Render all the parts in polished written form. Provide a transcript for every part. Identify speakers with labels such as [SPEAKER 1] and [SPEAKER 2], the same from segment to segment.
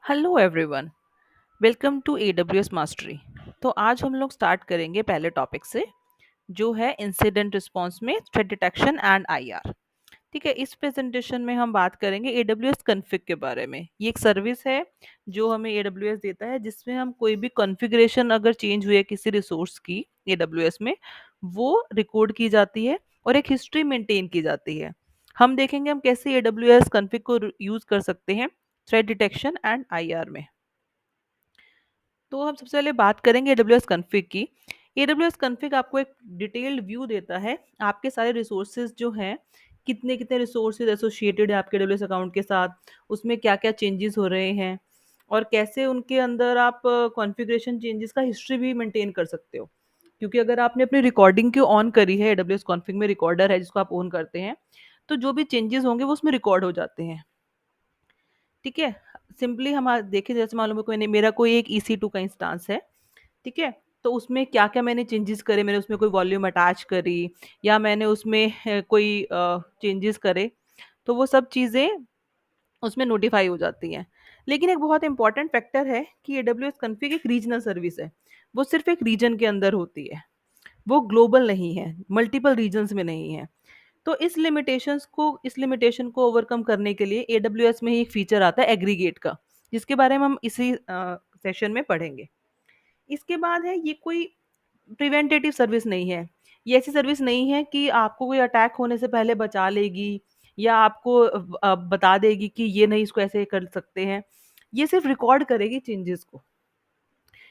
[SPEAKER 1] Hello everyone. Welcome to AWS mastery. तो आज हम लोग स्टार्ट करेंगे पहले टॉपिक से, जो है इंसिडेंट रिस्पांस में थ्रेट डिटेक्शन एंड आईआर। ठीक है, इस प्रेजेंटेशन में हम बात करेंगे एडब्ल्यूएस कॉन्फ़िग के बारे में। ये एक सर्विस है जो हमें एडब्ल्यूएस देता है, जिसमें हम कोई भी कॉन्फ़िगरेशन अगर चेंज हुई है किसी रिसोर्स की एडब्ल्यूएस में, वो रिकॉर्ड की जाती है और एक हिस्ट्री मेंटेन की जाती है। हम देखेंगे हम कैसे एडब्ल्यूएस कॉन्फ़िग को यूज़ कर सकते हैं थ्रेट डिटेक्शन एंड आईआर में। तो हम सबसे पहले बात करेंगे एडब्ल्यूएस कॉन्फ़िग की। एडब्ल्यूएस कॉन्फ़िग आपको एक डिटेल्ड व्यू देता है आपके सारे रिसोर्सेज जो हैं, कितने कितने रिसोर्सेज एसोसिएटेड है आपके एडब्ल्यूएस अकाउंट के साथ, उसमें क्या क्या चेंजेस हो रहे हैं और कैसे उनके अंदर आप कॉन्फ़िगरेशन चेंजेस का हिस्ट्री भी मेंटेन कर सकते हो। क्योंकि अगर आपने अपनी रिकॉर्डिंग क्यों ऑन करी है, एडब्ल्यूएस कॉन्फ़िग में रिकॉर्डर है जिसको आप ऑन करते हैं, तो जो भी चेंजेस होंगे वो उसमें रिकॉर्ड हो जाते हैं। ठीक है, सिंपली हम आज देखें, जैसे मालूम है कोई नहीं, मेरा कोई एक EC2 का इंस्टांस है। ठीक है, तो उसमें क्या क्या मैंने चेंजेस करे, मैंने उसमें कोई वॉल्यूम अटैच करी या मैंने उसमें कोई चेंजेस करे, तो वो सब चीज़ें उसमें नोटिफाई हो जाती हैं। लेकिन एक बहुत इंपॉर्टेंट फैक्टर है कि AWS कॉन्फ़िग एक रीजनल सर्विस है। वो सिर्फ एक रीजन के अंदर होती है, वो ग्लोबल नहीं है, मल्टीपल रीजन्स में नहीं है। तो इस लिमिटेशन को ओवरकम करने के लिए AWS में ही एक फीचर आता है एग्रीगेट का, जिसके बारे में हम इसी सेशन में पढ़ेंगे। इसके बाद है, ये कोई प्रिवेंटेटिव सर्विस नहीं है। ये ऐसी सर्विस नहीं है कि आपको कोई अटैक होने से पहले बचा लेगी या आपको बता देगी कि ये नहीं, इसको ऐसे कर सकते हैं। ये सिर्फ रिकॉर्ड करेगी चेंजेस को।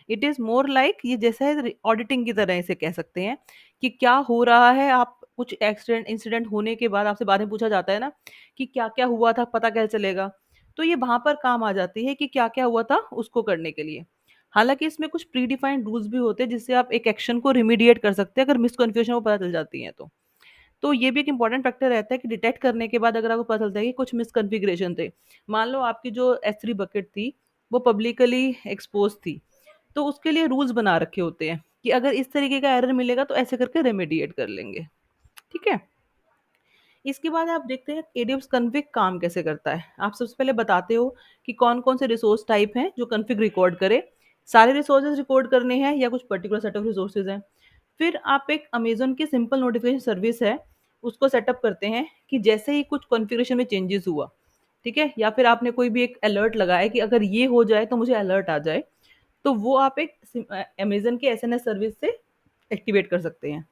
[SPEAKER 1] इट इज़ मोर लाइक, ये जैसा है ऑडिटिंग की तरह इसे कह सकते हैं कि क्या हो रहा है। आप कुछ एक्सीडेंट इंसिडेंट होने के बाद आपसे बाद में पूछा जाता है ना कि क्या क्या हुआ था, पता कैसे चलेगा। तो ये वहां पर काम आ जाती है कि क्या क्या हुआ था उसको करने के लिए। हालांकि इसमें कुछ प्री डिफाइंड रूल्स भी होते हैं जिससे आप एक एक्शन को रिमीडिएट कर सकते हैं अगर मिसकन्फ्यूजन को पता चल जाती है तो ये भी एक इंपॉर्टेंट फैक्टर रहता है कि डिटेक्ट करने के बाद अगर आपको पता चलता है कि कुछ मिसकन्फिग्रेशन थे। मान लो आपकी जो S3 बकेट थी वो पब्लिकली एक्सपोज थी, तो उसके लिए रूल्स बना रखे होते हैं कि अगर इस तरीके का एरर मिलेगा तो ऐसे करके रेमेडिएट कर लेंगे। ठीक है, इसके बाद आप देखते हैं एडब्ल्यूएस कॉन्फ़िग काम कैसे करता है। आप सबसे पहले बताते हो कि कौन कौन से रिसोर्स टाइप हैं जो कॉन्फ़िग रिकॉर्ड करे। सारे रिसोर्सेज रिकॉर्ड करने हैं या कुछ पर्टिकुलर सेट ऑफ रिसोर्सेज हैं। फिर आप एक अमेजन की सिंपल नोटिफिकेशन सर्विस है उसको सेटअप करते हैं कि जैसे ही कुछ कॉन्फ़िगरेशन में चेंजेस हुआ, ठीक है, या फिर आपने कोई भी एक अलर्ट लगाया कि अगर ये हो जाए तो मुझे अलर्ट आ जाए, तो वो आप एक अमेज़न के एसएनएस सर्विस से एक्टिवेट कर सकते हैं।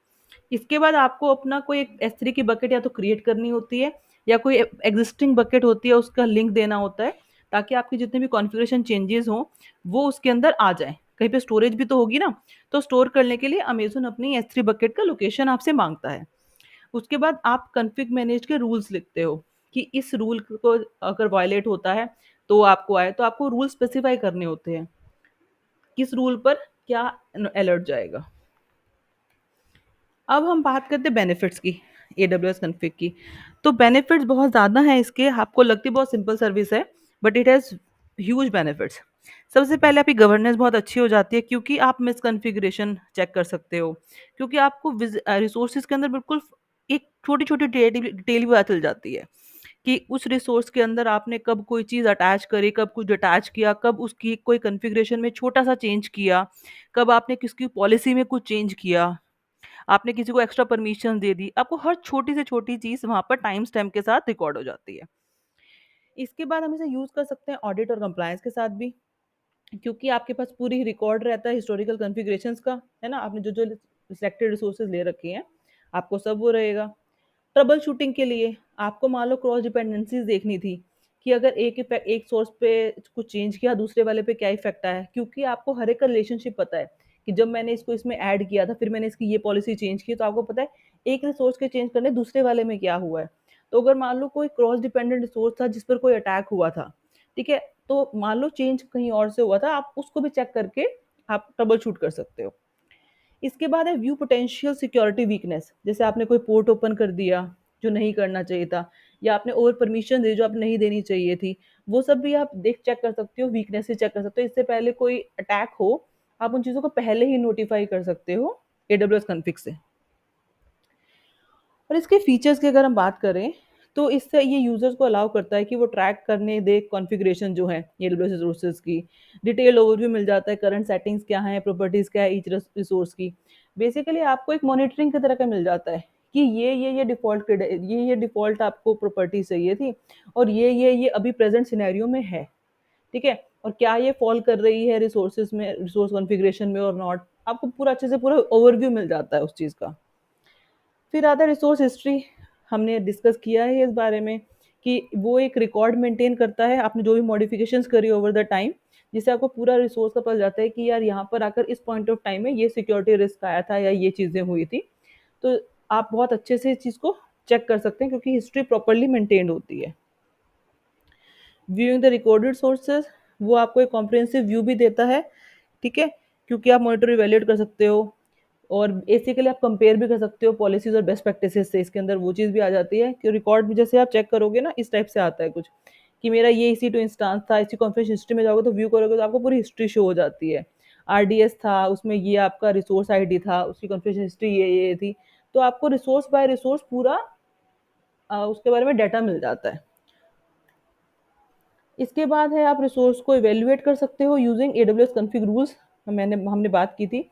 [SPEAKER 1] इसके बाद आपको अपना कोई एक S3 की बकेट या तो क्रिएट करनी होती है या कोई एग्जिस्टिंग बकेट होती है उसका लिंक देना होता है, ताकि आपके जितने भी कॉन्फ़िगरेशन चेंजेस हों वो उसके अंदर आ जाएँ। कहीं पे स्टोरेज भी तो होगी ना, तो स्टोर करने के लिए अमेज़न अपनी S3 बकेट का लोकेशन आपसे माँगता है। उसके बाद आप कॉन्फ़िग मैनेज के रूल्स लिखते हो कि इस रूल को अगर वायलेट होता है तो आपको आए, तो आपको रूल स्पेसिफाई करने होते हैं किस रूल पर क्या अलर्ट जाएगा। अब हम बात करते हैं बेनिफिट्स की, AWS कॉन्फ़िग की। तो बेनिफिट्स बहुत ज़्यादा हैं इसके, आपको लगती है बहुत सिंपल सर्विस है, but it has huge benefits. सबसे पहले आपकी गवर्नेंस बहुत अच्छी हो जाती है क्योंकि आप मिसकॉन्फ़िगरेशन चेक कर सकते हो। क्योंकि आपको रिसोर्सेज़ के अंदर बिल्कुल एक छोटी-छोटी डिटेल भी पता चल जाती है कि उस रिसोर्स के अंदर आपने कब कोई चीज़ अटैच करी, कब कुछ डिटैच किया, कब उसकी कोई कॉन्फ़िगरेशन में छोटा-सा चेंज किया, कब आपने किसकी पॉलिसी में कुछ चेंज किया, आपने किसी को एक्स्ट्रा परमिशन दे दी। आपको हर छोटी से छोटी चीज़ वहाँ पर टाइम स्टैम्प के साथ रिकॉर्ड हो जाती है। इसके बाद हम इसे यूज़ कर सकते हैं ऑडिट और कंप्लायंस के साथ भी, क्योंकि आपके पास पूरी रिकॉर्ड रहता है हिस्टोरिकल कॉन्फ़िगरेशंस का, है ना? आपने जो-जो सिलेक्टेड रिसोर्सेज़ ले रखे हैं, आपको सब वो रहेगा। ट्रबल शूटिंग के लिए आपको मान लो क्रॉस डिपेंडेंसीज़ देखनी थी कि अगर एक सोर्स पे कुछ चेंज किया, दूसरे वाले पे क्या इफ़ेक्ट आया है, क्योंकि आपको हर एक का रिलेशनशिप पता है कि जब मैंने इसको इसमें ऐड किया था, फिर मैंने इसकी ये पॉलिसी चेंज की, तो आपको पता है एक रिसोर्स के चेंज करने दूसरे वाले में क्या हुआ है। तो अगर मान लो कोई क्रॉस डिपेंडेंट रिसोर्स था जिस पर कोई अटैक हुआ था, ठीक है? तो मान लो चेंज कहीं और से हुआ था, आप उसको भी चेक करके आप ट्रबल शूट कर सकते हो। इसके बाद है व्यू पोटेंशियल सिक्योरिटी वीकनेस, जैसे आपने कोई पोर्ट ओपन कर दिया जो नहीं करना चाहिए था, या आपने ओवर परमिशन दी जो आप नहीं देनी चाहिए थी, वो सब भी आप देख चेक कर सकते हो, वीकनेस चेक कर सकते हो। इससे पहले कोई अटैक हो, आप उन चीज़ों को पहले ही नोटिफाई कर सकते हो AWS कॉन्फ़िग से। और इसके फीचर्स की अगर हम बात करें तो इससे ये यूजर्स को अलाउ करता है कि वो ट्रैक करने दे कॉन्फ़िगरेशन जो है AWS रिसोर्सेज की, डिटेल ओवरव्यू मिल जाता है, करंट सेटिंग्स क्या है, प्रॉपर्टीज क्या है ईच रिसोर्स की। बेसिकली आपको एक मॉनिटरिंग की तरह का मिल जाता है कि ये डिफॉल्ट ये डिफॉल्ट आपको प्रॉपर्टी चाहिए थी, और ये अभी प्रेजेंट सिनेरियो में है, ठीक है, और क्या ये फॉल कर रही है रिसोर्सेज में, रिसोर्स कॉन्फ़िगरेशन में और नॉट। आपको पूरा अच्छे से पूरा ओवरव्यू मिल जाता है उस चीज़ का। फिर आता है रिसोर्स हिस्ट्री। हमने डिस्कस किया है इस बारे में कि वो एक रिकॉर्ड मेंटेन करता है आपने जो भी मॉडिफिकेशंस करी ओवर द टाइम, जिससे आपको पूरा रिसोर्स का पता जाता है कि यार यहाँ पर आकर इस पॉइंट ऑफ टाइम में ये सिक्योरिटी रिस्क आया था या ये चीज़ें हुई थी। तो आप बहुत अच्छे से इस चीज़ को चेक कर सकते हैं क्योंकि हिस्ट्री प्रॉपरली मेंटेन्ड होती है। व्यूइंग द रिकॉर्डेड सोर्सेज, वो आपको एक कॉम्प्रिहेंसिव व्यू भी देता है, ठीक है, क्योंकि आप मॉनिटर इवैल्यूएट कर सकते हो, और बेसिकली आप कंपेयर भी कर सकते हो पॉलिसीज और बेस्ट प्रैक्टिसेस से। इसके अंदर वो चीज़ भी आ जाती है कि रिकॉर्ड भी जैसे आप चेक करोगे ना, इस टाइप से आता है कुछ कि मेरा ये इसी टू इंस्टांस था, इसी कॉन्फ्रेंस हिस्ट्री में जाओगे तो व्यू करोगे तो आपको पूरी हिस्ट्री शो हो जाती है। RDS था, उसमें ये आपका रिसोर्स ID था, उसकी कॉन्फ्रेंस हिस्ट्री ये थी। तो आपको रिसोर्स बाय रिसोर्स पूरा उसके बारे में डाटा मिल जाता है। इसके बाद है आप रिसोर्स को इवेल्युएट कर सकते हो यूजिंग AWS कॉन्फ़िग रूल्स। हमने बात की थी।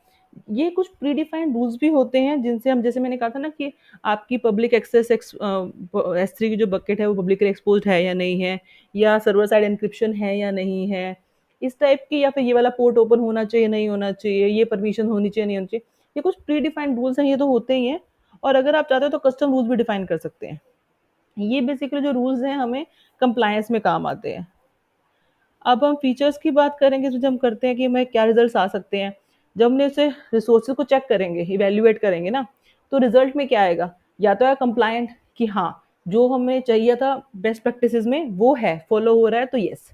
[SPEAKER 1] ये कुछ प्री डिफाइंड रूल्स भी होते हैं जिनसे हम, जैसे मैंने कहा था ना कि आपकी पब्लिक एक्सेस S3 की जो बकेट है वो पब्लिकली एक्सपोज्ड है या नहीं है, या सर्वर साइड एन्क्रिप्शन है या नहीं है, इस टाइप की, या फिर ये वाला पोर्ट ओपन होना चाहिए नहीं होना चाहिए, ये परमिशन होनी चाहिए नहीं होनी चाहिए। ये कुछ प्री डिफाइंड रूल्स हैं, ये तो होते ही हैं, और अगर आप चाहते हो तो कस्टम रूल्स भी डिफाइन कर सकते हैं। ये बेसिकली जो रूल्स हैं हमें कंप्लायंस में काम आते हैं। अब हम फीचर्स की बात करेंगे तो जब हम करते हैं कि हमें क्या रिजल्ट्स आ सकते हैं, जब हमने उसे रिसोर्सेज को चेक करेंगे, इवेल्युएट करेंगे ना, तो रिजल्ट में क्या आएगा, या तो है कंप्लायंट कि हाँ जो हमें चाहिए था बेस्ट प्रैक्टिसेस में वो है, फॉलो हो रहा है, तो यस।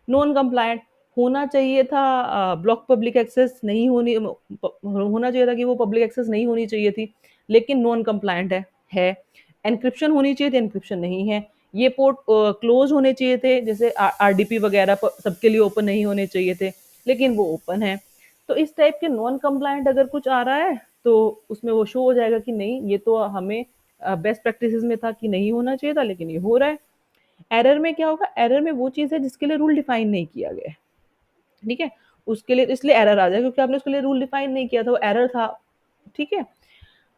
[SPEAKER 1] नॉन कंप्लायंट, होना चाहिए था ब्लॉक पब्लिक एक्सेस नहीं होनी, होना चाहिए था कि वो पब्लिक एक्सेस नहीं होनी चाहिए थी, लेकिन नॉन कंप्लायंट है। एनक्रिप्शन होनी चाहिए थी, एनक्रिप्शन नहीं है। ये पोर्ट क्लोज होने चाहिए थे, जैसे RDP वगैरह सबके लिए ओपन नहीं होने चाहिए थे, लेकिन वो ओपन है। तो इस टाइप के नॉन कंप्लायंट अगर कुछ आ रहा है तो उसमें वो शो हो जाएगा कि नहीं ये तो हमें बेस्ट प्रैक्टिसेस में था कि नहीं होना चाहिए था, लेकिन ये हो रहा है। एरर में क्या होगा, एरर में वो चीज़ है जिसके लिए रूल डिफाइन नहीं किया गया है, ठीक है, उसके लिए इसलिए एरर आ जाएगा क्योंकि आपने उसके लिए रूल डिफाइन नहीं किया था, वो एरर था, ठीक है।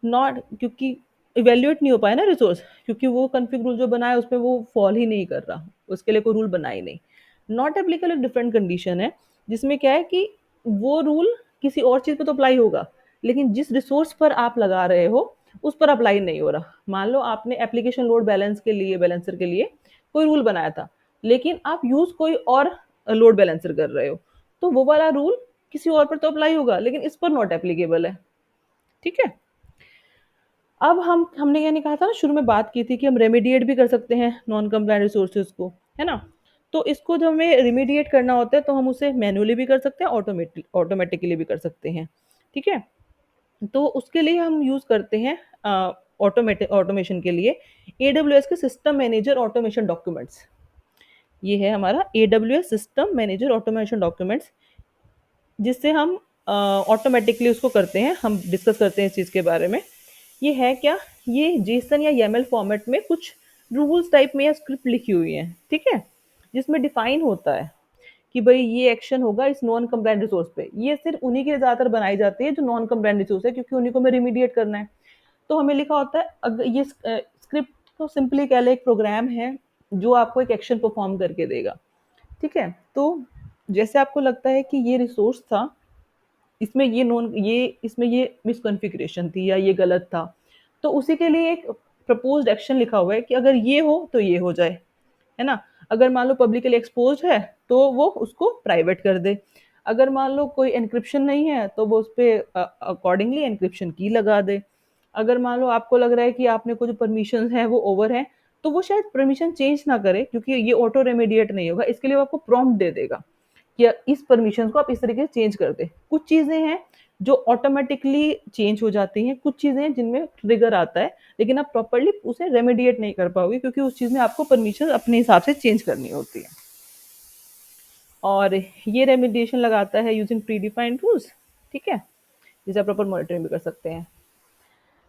[SPEAKER 1] नॉट क्योंकि इवेल्युएट नहीं हो पाया ना रिसोर्स, क्योंकि वो कॉन्फ़िग रूल जो बनाया उसमें वो फॉल ही नहीं कर रहा, उसके लिए कोई रूल बना ही नहीं। नॉट एप्लीकेबल एक डिफरेंट कंडीशन है, जिसमें क्या है कि वो रूल किसी और चीज़ पे तो अप्लाई होगा, लेकिन जिस रिसोर्स पर आप लगा रहे हो उस पर अप्लाई नहीं हो रहा। मान लो आपने एप्लीकेशन लोड बैलेंस के लिए, बैलेंसर के लिए कोई रूल बनाया था, लेकिन आप यूज़ कोई और लोड बैलेंसर कर रहे हो, तो वो वाला रूल किसी और पर तो अप्लाई होगा, लेकिन इस पर नॉट एप्लीकेबल है, ठीक है। अब हमने क्या नहीं कहा था ना, शुरू में बात की थी कि हम रेमेडिएट भी कर सकते हैं नॉन कंप्लायंट रिसोर्सेज को, है ना। तो इसको जब हमें रेमेडिएट करना होता है तो हम उसे मैनुअली भी कर सकते हैं, ऑटोमेटिकली भी कर सकते हैं, ठीक है। तो उसके लिए हम यूज़ करते हैं ऑटोमेशन के लिए AWS के सिस्टम मैनेजर ऑटोमेशन डॉक्यूमेंट्स। ये है हमारा AWS system manager automation documents, जिससे हम ऑटोमेटिकली उसको करते हैं, हम डिस्कस करते हैं इस चीज़ के बारे में। ये है क्या, ये जेसन या YAML फॉर्मेट में कुछ रूल्स टाइप में या स्क्रिप्ट लिखी हुई है, ठीक है, जिसमें डिफाइन होता है कि भाई ये एक्शन होगा इस नॉन कंप्लायंट रिसोर्स पे। ये सिर्फ उन्हीं के लिए ज़्यादातर बनाई जाती है जो नॉन कंप्लायंट रिसोर्स है, क्योंकि उन्हीं को हमें रिमीडिएट करना है। तो हमें लिखा होता है, अगर ये स्क्रिप्ट को सिंपली कह ले एक प्रोग्राम है जो आपको एक एक्शन परफॉर्म करके देगा, ठीक है। तो जैसे आपको लगता है कि ये रिसोर्स था, इसमें ये मिसकॉन्फ़िगरेशन थी या ये गलत था, तो उसी के लिए एक प्रपोज्ड एक्शन लिखा हुआ है कि अगर ये हो तो ये हो जाए, है ना। अगर मान लो पब्लिकली एक्सपोज्ड है तो वो उसको प्राइवेट कर दे। अगर मान लो कोई एन्क्रिप्शन नहीं है तो वो उस पे अकॉर्डिंगली एन्क्रिप्शन की लगा दे। अगर मान लो आपको लग रहा है कि आपने कुछ परमिशंस हैं वो ओवर हैं, तो वो शायद परमिशन चेंज ना करे, क्योंकि ये ऑटो रेमेडिएट नहीं होगा, इसके लिए वो आपको प्रॉम्प्ट दे देगा कि इस परमिशन को आप इस तरीके से चेंज कर दें। कुछ चीज़ें हैं जो ऑटोमेटिकली चेंज हो जाती हैं, कुछ चीज़ें हैं जिनमें ट्रिगर आता है, लेकिन आप प्रॉपर्ली उसे रेमेडिएट नहीं कर पाओगे क्योंकि उस चीज़ में आपको परमिशन अपने हिसाब से चेंज करनी होती है। और ये रेमेडिएशन लगाता है यूजिंग प्री डिफाइंड रूल्स, ठीक है, जिसे आप प्रॉपर मॉनिटरिंग भी कर सकते हैं।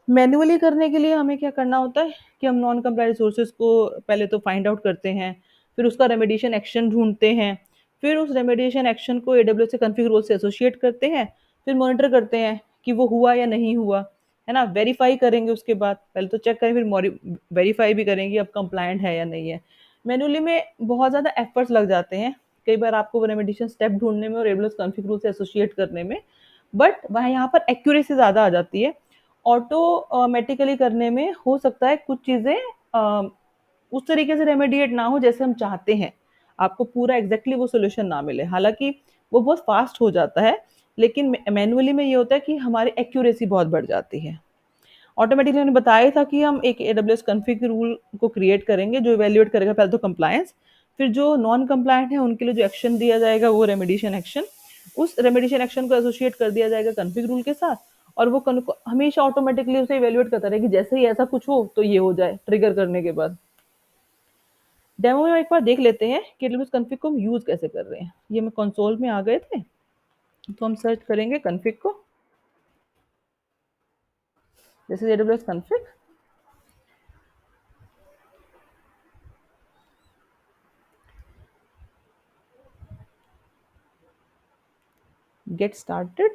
[SPEAKER 1] मैन्युअली करने के लिए हमें क्या करना होता है कि हम नॉन कंप्लायंट रिसोर्सेज को पहले तो फाइंड आउट करते हैं, फिर उसका रेमेडिएशन एक्शन ढूंढते हैं, फिर उस रेमेडिएशन एक्शन को एडब्ल्यू से कॉन्फ़िग रोल से एसोसिएट करते हैं, फिर मॉनिटर करते हैं कि वो हुआ या नहीं हुआ, है ना? वेरीफाई करेंगे उसके बाद, पहले तो चेक करें फिर वेरीफाई भी करेंगे अब कंप्लायंट है या नहीं है। मैन्युअली में बहुत ज़्यादा एफर्ट्स लग जाते हैं, कई बार आपको वो रेमेडिएशन स्टेप ढूंढने में और एडब्ल्यू कॉन्फ़िग रूल से एसोसिएट करने में, बट वहाँ यहाँ पर एक्यूरेसी ज़्यादा आ जाती है। ऑटोमेटिकली करने में हो सकता है कुछ चीज़ें उस तरीके से रेमेडिएट ना हो जैसे हम चाहते हैं, आपको पूरा एग्जैक्टली वो सोल्यूशन ना मिले, हालांकि वो बहुत फास्ट हो जाता है, लेकिन मैनुअली में ये होता है कि हमारी एक्यूरेसी बहुत बढ़ जाती है। ऑटोमेटिकली मैंने बताया था कि हम एक एडब्ल्यूएस कॉन्फ़िग रूल को क्रिएट करेंगे जो इवैल्यूएट करेगा पहले तो कंप्लायंस, फिर जो नॉन कंप्लायंट है उनके लिए जो एक्शन दिया जाएगा वो रेमेडिएशन एक्शन, उस रेमेडिएशन एक्शन को एसोसिएट कर दिया जाएगा कॉन्फ़िग रूल के साथ, और वो हमेशा ऑटोमेटिकली उसे इवैल्यूएट करता रहेगा कि जैसे ही ऐसा कुछ हो तो ये हो जाए ट्रिगर करने के बाद। डेमो में एक बार देख लेते हैं कि एडब्ल्यूएस कॉन्फ़िग को हम यूज़ कैसे कर रहे हैं। ये मैं कंसोल में आ गए थे, तो हम सर्च करेंगे कॉन्फ़िग को, जैसे एडब्ल्यूएस कॉन्फ़िग, गेट स्टार्टेड।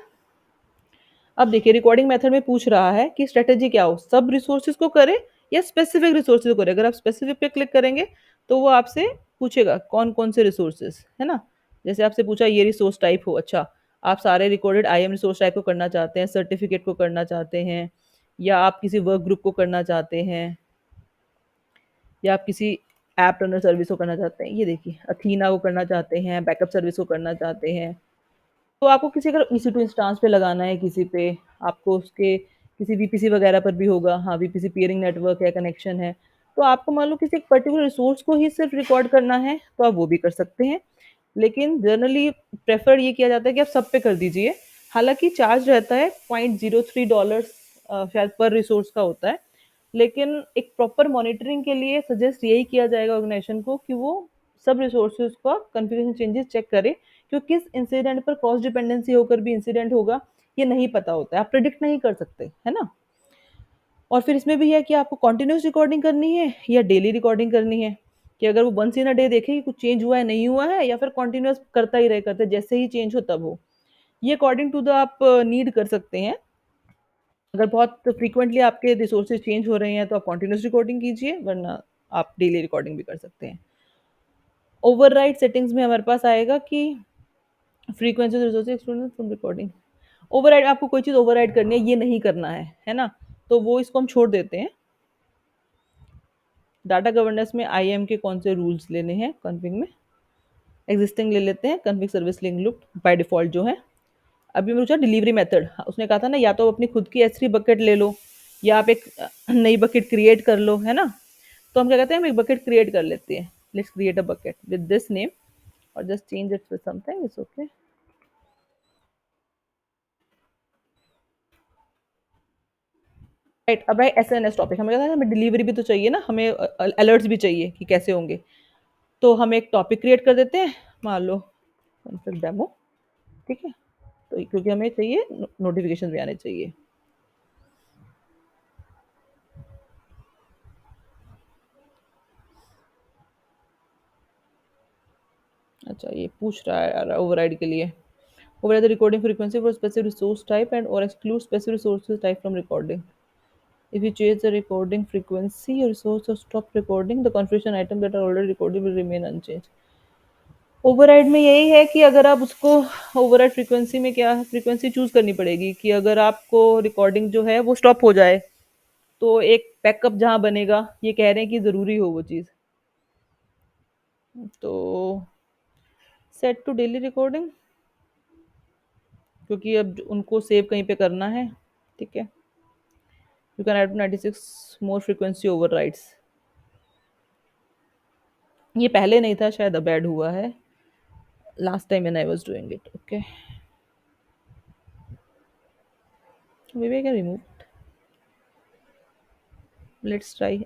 [SPEAKER 1] अब देखिए रिकॉर्डिंग मेथड में पूछ रहा है कि स्ट्रेटेजी क्या हो, सब रिसोर्सेज को करे या स्पेसिफिक रिसोर्सेज को करे। अगर आप स्पेसिफिक पे क्लिक करेंगे तो वो आपसे पूछेगा कौन कौन से रिसोर्सेज, है ना? जैसे आपसे पूछा ये रिसोर्स टाइप हो, अच्छा आप सारे रिकॉर्डेड आईएम रिसोर्स टाइप को करना चाहते हैं, सर्टिफिकेट को करना चाहते हैं, या आप किसी वर्क ग्रुप को करना चाहते हैं, या आप किसी ऐप रनर सर्विस को करना चाहते हैं, ये देखिए अथीना को करना चाहते हैं, बैकअप सर्विस को करना चाहते हैं। तो आपको किसी अगर EC2 इंस्टांस पे लगाना है किसी पे, आपको उसके किसी VPC वगैरह पर भी होगा, हाँ, VPC पीयरिंग नेटवर्क है, कनेक्शन है, तो आपको मान लो किसी एक पर्टिकुलर रिसोर्स को ही सिर्फ रिकॉर्ड करना है, तो आप वो भी कर सकते हैं। लेकिन जनरली प्रेफर ये किया जाता है कि आप सब पे कर दीजिए। हालाँकि चार्ज रहता है $0.03 शायद पर रिसोर्स का होता है। लेकिन एक प्रॉपर मॉनिटरिंग के लिए सजेस्ट यही किया जाएगा ऑर्गेनाइजेशन को कि वो सब रिसोर्सेज का कॉन्फ़िगरेशन चेंजेस चेक करे, क्योंकि किस इंसिडेंट पर क्रॉस डिपेंडेंसी होकर भी इंसिडेंट होगा, ये नहीं पता होता है, आप प्रेडिक्ट नहीं कर सकते, है ना? और फिर इसमें भी है कि आपको कंटिन्यूअस रिकॉर्डिंग करनी है या डेली रिकॉर्डिंग करनी है, कि अगर वो वंस इन अ डे देखे कि कुछ चेंज हुआ है, नहीं हुआ है, या फिर कंटिन्यूअस करता ही रहे, करते जैसे ही चेंज हो तब हो। ये अकॉर्डिंग टू द आप नीड कर सकते हैं। अगर बहुत फ्रीक्वेंटली आपके रिसोर्सेज चेंज हो रहे हैं तो आप कंटिन्यूअस रिकॉर्डिंग कीजिए, वरना आप डेली रिकॉर्डिंग भी कर सकते हैं। ओवरराइड सेटिंग्स में हमारे पास आएगा कि frequency resources excluded from recording. Override, आपको कोई चीज़ ओवरराइड करनी है, ये नहीं करना है ना? तो वो इसको हम छोड़ देते हैं। डाटा गवर्नेंस में आईएम के कौन से रूल्स लेने हैं कॉन्फ़िग में, एग्जिस्टिंग ले लेते हैं, config service link loop by default जो है। अभी मैं पूछा डिलीवरी मेथड, उसने कहा था ना या तो अपनी खुद की S3 बकेट ले लो या आप एक नई बकेट क्रिएट कर लो, है ना? तो हम क्या कहते हैं, हम एक बकेट क्रिएट कर लेते हैं। Let's create a bucket with this name और just change it with something, it's okay. Right, अब है SNS टॉपिक, हमें कहता है हमें डिलीवरी भी तो चाहिए ना, हमें अलर्ट्स भी चाहिए कि कैसे होंगे। तो हम एक टॉपिक क्रिएट कर देते हैं, मान लो कॉन्फिग डेमो, ठीक है? तो क्योंकि हमें चाहिए नोटिफिकेशन भी आने चाहिए। अच्छा ये पूछ रहा है यार ओवरराइड के लिए, override the recording frequency for specific resource type and or exclude specific resources type from recording. If you change the recording frequency or resource or stop recording, the configuration item that are already recorded will remain unchanged. Override में यही है कि अगर आप उसको override frequency में क्या frequency choose करनी पड़ेगी कि अगर आपको रिकॉर्डिंग जो है वो स्टॉप हो जाए तो एक बैकअप जहाँ बनेगा, ये कह रहे हैं कि ज़रूरी हो वो चीज़। तो सेट टू डेली रिकॉर्डिंग, क्योंकि अब उनको सेव कहीं पे करना है, ठीक है? You can add 96 more frequency overrides. ये पहले नहीं था शायद, अब ऐड हुआ है last time when I was doing it, okay. Maybe I can remove, let's try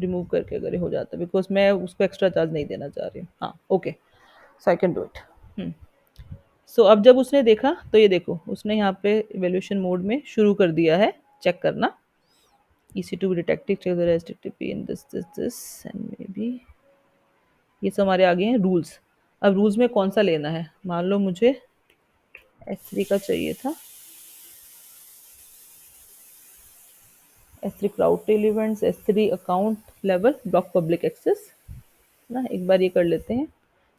[SPEAKER 1] remove करके अगर ये हो जाता है, बिकॉज मैं उसको एक्स्ट्रा चार्ज नहीं देना चाह रही हूँ। हाँ okay, so I can do it. So अब जब उसने देखा तो ये देखो उसने यहाँ पे इवैल्यूएशन मोड में शुरू कर दिया है चेक करना। EC2 भी detective check the restrictive P in this and maybe, ये सब हमारे आगे हैं रूल्स। अब रूल्स में कौन सा लेना है, मान लो मुझे S3 का चाहिए था, S3 CloudTrail events, S3 account level block public access ना, एक बार ये कर लेते हैं,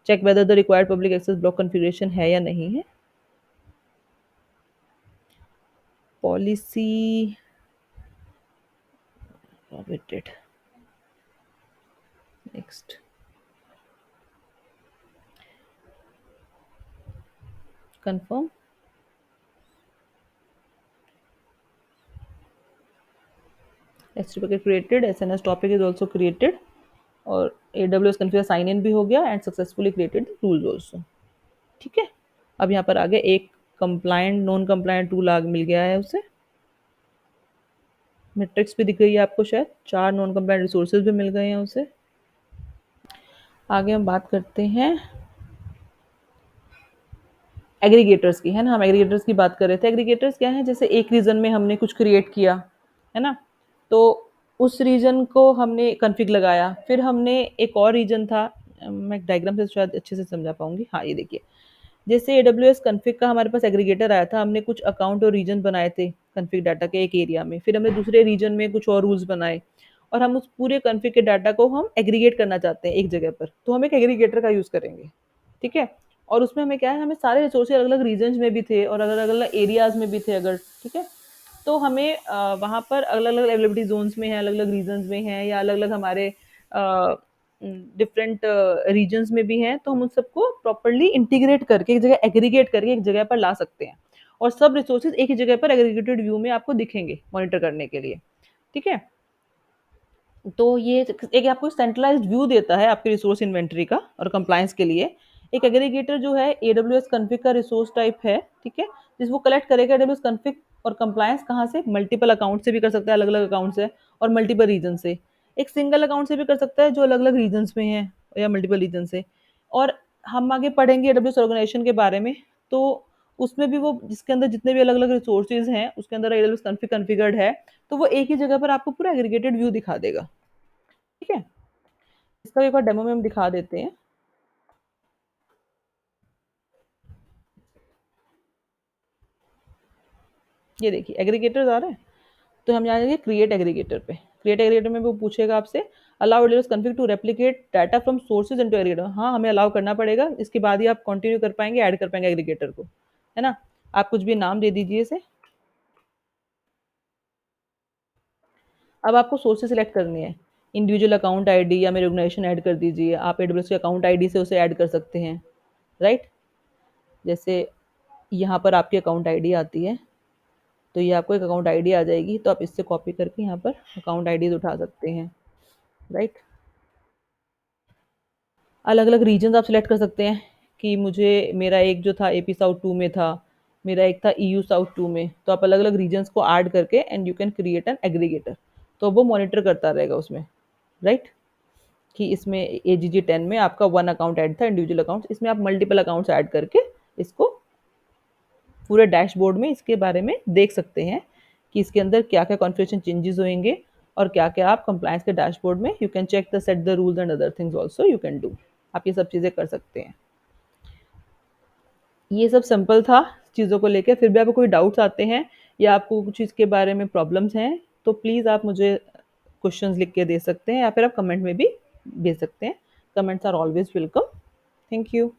[SPEAKER 1] check whether the required public access block configuration है या नहीं है। Policy prohibited, next, confirm, S3 bucket created, SNS topic is also created, और AWS कॉन्फ़िगर साइन इन भी हो गया and successfully created rules also. ठीक है, अब यहाँ पर आगे एक कंप्लायंट नॉन कंप्लायंट टूल आग मिल गया है उसे, मैट्रिक्स भी दिख गई है आपको शायद, 4 नॉन कंप्लायंट रिसोर्सेज भी मिल गए हैं उसे। आगे हम बात करते हैं एग्रीगेटर्स की, है ना, हम एग्रीगेटर्स की बात कर रहे थे। एग्रीगेटर्स क्या है, जैसे एक रीजन में हमने कुछ क्रिएट किया, है ना, तो उस रीजन को हमने कॉन्फ़िग लगाया, फिर हमने एक और रीजन था, मैं डायग्राम से शायद अच्छे से समझा पाऊंगी, हाँ ये देखिए, जैसे AWS कॉन्फ़िग का हमारे पास एग्रीगेटर आया था, हमने कुछ अकाउंट और रीजन बनाए थे कॉन्फ़िग डाटा के एक एरिया में, फिर हमने दूसरे रीजन में कुछ और रूल्स बनाए, और हम उस पूरे कॉन्फ़िग के डाटा को हम एग्रीगेट करना चाहते हैं एक जगह पर, तो हम एक एग्रीगेटर का यूज़ करेंगे। ठीक है, और उसमें हमें क्या है, हमें सारे रिसोर्सेज अलग अलग रीजन्स में भी थे और अलग अलग एरियाज में भी थे अगर, ठीक है, तो हमें वहाँ पर अलग अलग अवेलेबिलिटी जोन्स में है, अलग अलग रीजन्स में हैं, या अलग अलग हमारे डिफरेंट रीजन्स में भी हैं, तो हम उन सबको प्रॉपरली इंटीग्रेट करके एक जगह एग्रीगेट करके एक जगह पर ला सकते हैं, और सब रिसोर्सेज एक ही जगह पर एग्रीगेटेड व्यू में आपको दिखेंगे मॉनिटर करने के लिए। ठीक है, तो ये एक आपको सेंट्रलाइज्ड व्यू देता है आपके रिसोर्स इन्वेंटरी का और कंप्लायंस के लिए। एक एग्रीगेटर जो है AWS कॉन्फ़िग का रिसोर्स टाइप है, ठीक है, जिसको कलेक्ट करेगा AWS कॉन्फ़िग और कंप्लायंस कहाँ से, मल्टीपल अकाउंट से भी कर सकता है, अलग अलग अकाउंट से, और मल्टीपल रीजन से, एक सिंगल अकाउंट से भी कर सकता है जो अलग अलग रीजन में है, या मल्टीपल रीजन से। और हम आगे पढ़ेंगे AWS ऑर्गेनाइजेशन के बारे में, तो उसमें भी वो जिसके अंदर जितने भी अलग अलग रिसोर्सेज हैं उसके अंदर AWS कॉन्फ़िग कॉन्फ़िगर्ड है, तो वो एक ही जगह पर आपको पूरा एग्रीगेटेड व्यू दिखा देगा। ठीक है, इसका एक बार डेमो में हम दिखा देते हैं। ये देखिए एग्रीगेटर्स आ रहे हैं, तो हम जाएंगे क्रिएट एग्रीगेटर पे। क्रिएट एग्रीगेटर में वो पूछेगा आपसे allow AWS config to replicate data from sources into aggregator, हाँ हमें अलाउ करना पड़ेगा, इसके बाद ही आप कंटिन्यू कर पाएंगे, ऐड कर पाएंगे एग्रीगेटर को, है ना। आप कुछ भी नाम दे दीजिए इसे। अब आपको सोर्सेज सिलेक्ट करनी है, इंडिविजुअल अकाउंट आईडी या मेरे ऑर्गेनाइजेशन ऐड कर दीजिए, आप एडब्ल्यूएस के अकाउंट आईडी से उसे ऐड कर सकते हैं, राइट। जैसे यहाँ पर आपकी अकाउंट आईडी आती है, तो ये आपको एक अकाउंट आईडी आ जाएगी, तो आप इससे कॉपी करके यहाँ पर अकाउंट आईडीज उठा सकते हैं, राइट। अलग अलग रीजन आप सिलेक्ट कर सकते हैं कि मुझे, मेरा एक जो था AP साउथ 2 में था, मेरा एक था EU साउथ 2 में, तो आप अलग अलग रीजन्स को ऐड करके and you can create an aggregator, तो वो मॉनिटर करता रहेगा उसमें, राइट, कि इसमें AGG10 में आपका वन अकाउंट ऐड था इंडिविजुअल अकाउंट, इसमें आप मल्टीपल अकाउंट्स ऐड करके इसको पूरे डैशबोर्ड में इसके बारे में देख सकते हैं कि इसके अंदर क्या क्या कॉन्फ़िगरेशन चेंजेस होंगे, और क्या क्या आप कंप्लायंस के डैशबोर्ड में you can check the set the rules and other things also you can do, आप ये सब चीज़ें कर सकते हैं। ये सब सिंपल था चीज़ों को लेकर, फिर भी आपको कोई डाउट्स आते हैं या आपको कुछ चीज़ के बारे में प्रॉब्लम्स हैं, तो प्लीज़ आप मुझे क्वेश्चंस लिख के दे सकते हैं, या फिर आप कमेंट में भी भेज सकते हैं। Comments are always welcome. Thank you.